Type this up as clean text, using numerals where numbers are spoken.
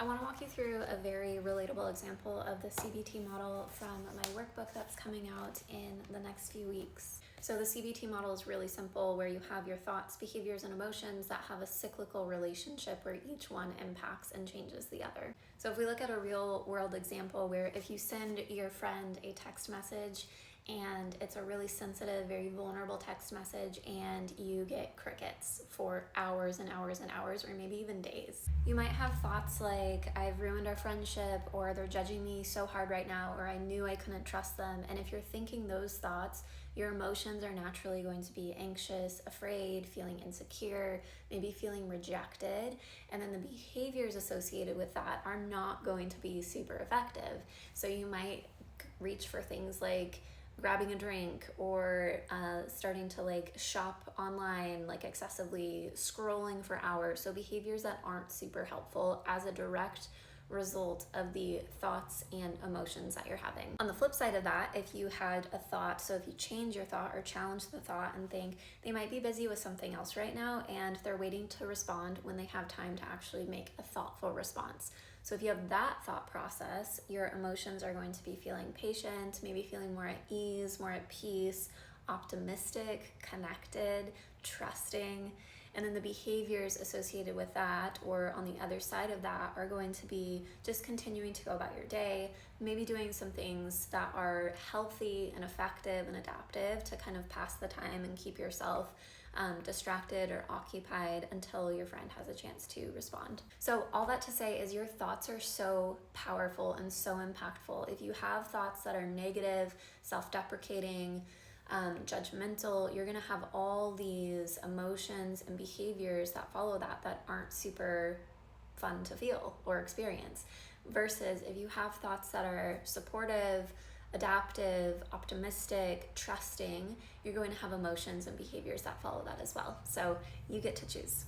want to walk you through a very relatable example of the CBT model from my workbook that's coming out in the next few weeks. So the CBT model is really simple, where you have your thoughts, behaviors, and emotions that have a cyclical relationship where each one impacts and changes the other. So if we look at a real world example where if you send your friend a text message and it's a really sensitive, very vulnerable text message, and you get crickets for hours and hours and hours, or maybe even days. You might have thoughts like, I've ruined our friendship, or they're judging me so hard right now, or I knew I couldn't trust them. And if you're thinking those thoughts, your emotions are naturally going to be anxious, afraid, feeling insecure, maybe feeling rejected. And then the behaviors associated with that are not going to be super effective. So you might reach for things like grabbing a drink, or starting to shop online excessively, scrolling for hours. So behaviors that aren't super helpful as a direct result of the thoughts and emotions that you're having. On the flip side of that, if you had a thought, so if you change your thought or challenge the thought and think they might be busy with something else right now and they're waiting to respond when they have time to actually make a thoughtful response. So if you have that thought process, your emotions are going to be feeling patient, maybe feeling more at ease, more at peace, optimistic, connected, trusting. And then the behaviors associated with that, or on the other side of that, are going to be just continuing to go about your day, maybe doing some things that are healthy and effective and adaptive to kind of pass the time and keep yourself distracted or occupied until your friend has a chance to respond. So all that to say is your thoughts are so powerful and so impactful. If you have thoughts that are negative, self-deprecating, judgmental, you're gonna have all these emotions and behaviors that follow that aren't super fun to feel or experience. Versus if you have thoughts that are supportive, adaptive, optimistic, trusting, you're going to have emotions and behaviors that follow that as well. So you get to choose.